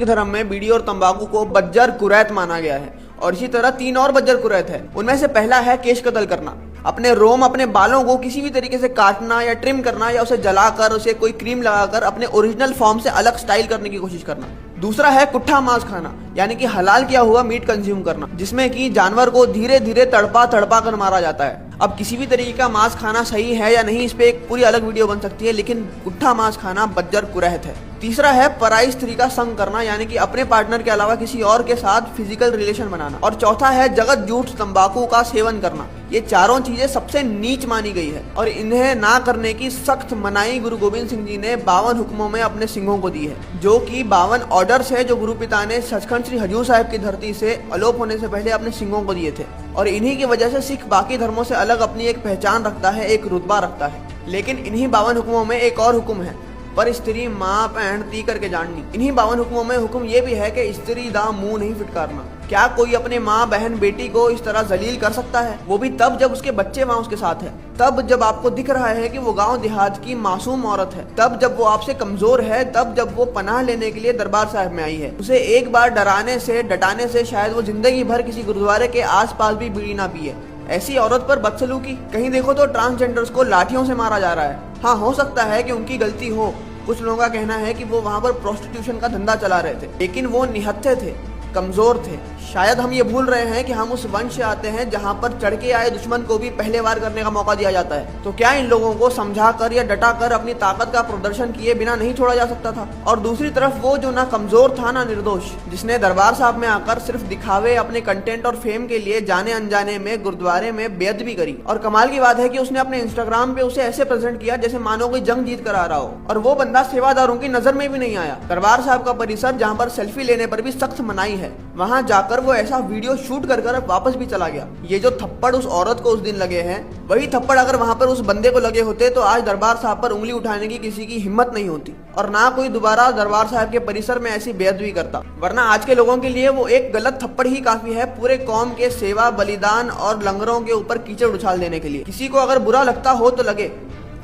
धर्म में बीड़ी और तंबाकू को बज्जर कुरैत माना गया है और इसी तरह 3 और बज्जर कुरैत है। उनमें से पहला है केश कत्ल करना, अपने रोम अपने बालों को किसी भी तरीके से काटना या ट्रिम करना या उसे जलाकर उसे कोई क्रीम लगाकर अपने ओरिजिनल फॉर्म से अलग स्टाइल करने की कोशिश करना। दूसरा है कुट्ठा मांस खाना, यानी कि हलाल किया हुआ मीट कंज्यूम करना, जिसमें कि जानवर को धीरे धीरे तड़पा तड़पा कर मारा जाता है। अब किसी भी तरीके का मांस खाना सही है या नहीं, इस पे एक पूरी अलग वीडियो बन सकती है, लेकिन कुट्ठा मांस खाना बज्जर कुरैत है। तीसरा है पराई स्त्री का संग करना, यानी कि अपने पार्टनर के अलावा किसी और के साथ फिजिकल रिलेशन बनाना। और चौथा है जगत जूठ तंबाकू का सेवन करना। ये चारों चीजें सबसे नीच मानी गई है और इन्हें ना करने की सख्त मनाही गुरु गोविंद सिंह जी ने 52 हुक्मों में अपने सिंहों को दी है, जो कि 52 ऑर्डर्स है जो गुरु पिता ने सचखंड श्री हजूर साहिब की धरती से अलोप होने से पहले अपने सिंहों को दिए थे। और इन्हीं की वजह से सिख बाकी धर्मों से अलग अपनी एक पहचान रखता है, एक रुतबा रखता है। लेकिन इन्हीं 52 हुक्मों में एक और हुक्म है, पर स्त्री माँ बहन ती करके जाननी। इन्हीं 52 हुक्मों में हुक्म ये भी है कि स्त्री दा मुंह नहीं फिटकारना। क्या कोई अपने माँ बहन बेटी को इस तरह जलील कर सकता है? वो भी तब जब उसके बच्चे वहाँ उसके साथ है, तब जब आपको दिख रहा है कि वो गांव देहात की मासूम औरत है, तब जब वो आपसे कमजोर है, तब जब वो पनाह लेने के लिए दरबार साहिब में आई है। उसे एक बार डराने से डटाने से शायद वो जिंदगी भर किसी गुरुद्वारे के आसपास भी बीड़ी ना पिए। ऐसी औरत पर बदसलूकी, कहीं देखो तो ट्रांसजेंडर्स को लाठियों से मारा जा रहा है। हाँ, हो सकता है कि उनकी गलती हो। कुछ लोगों का कहना है कि वो वहाँ पर प्रोस्टिट्यूशन का धंधा चला रहे थे, लेकिन वो निहत्थे थे, कमजोर थे। शायद हम ये भूल रहे हैं कि हम उस वंश से आते हैं जहाँ पर चढ़ के आए दुश्मन को भी पहले वार करने का मौका दिया जाता है। तो क्या इन लोगों को समझाकर या डटाकर अपनी ताकत का प्रदर्शन किए बिना नहीं छोड़ा जा सकता था? और दूसरी तरफ वो जो ना कमजोर था ना निर्दोष, जिसने दरबार साहब में आकर सिर्फ दिखावे अपने कंटेंट और फेम के लिए जाने अनजाने में गुरुद्वारे में बेअदबी करी। और कमाल की बात है कि उसने अपने इंस्टाग्राम पे उसे ऐसे प्रेजेंट किया जैसे मानो कोई जंग जीत कर आ रहा हो, और वो बंदा सेवादारों की नजर में भी नहीं आया। दरबार साहब का परिसर जहाँ पर सेल्फी लेने पर भी सख्त मनाही है, वहाँ जाकर वो ऐसा वीडियो शूट कर वापस भी चला गया। ये जो थप्पड़ उस औरत को उस दिन लगे हैं, वही थप्पड़ अगर वहाँ पर उस बंदे को लगे होते तो आज दरबार साहब पर उंगली उठाने की किसी की हिम्मत नहीं होती और ना कोई दोबारा दरबार साहब के परिसर में ऐसी बेअदबी करता। वरना आज के लोगों के लिए वो एक गलत थप्पड़ ही काफी है पूरे कौम के सेवा बलिदान और लंगरों के ऊपर कीचड़ उछाल देने के लिए। किसी को अगर बुरा लगता हो तो लगे,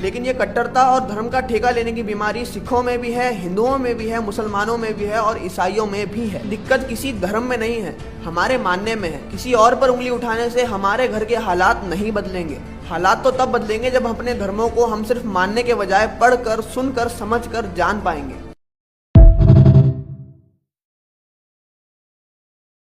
लेकिन ये कट्टरता और धर्म का ठेका लेने की बीमारी सिखों में भी है, हिंदुओं में भी है, मुसलमानों में भी है और ईसाइयों में भी है। दिक्कत किसी धर्म में नहीं है, हमारे मानने में है। किसी और पर उंगली उठाने से हमारे घर के हालात नहीं बदलेंगे। हालात तो तब बदलेंगे जब अपने धर्मों को हम सिर्फ मानने के बजाय पढ़कर, सुनकर, समझकर जान पाएंगे।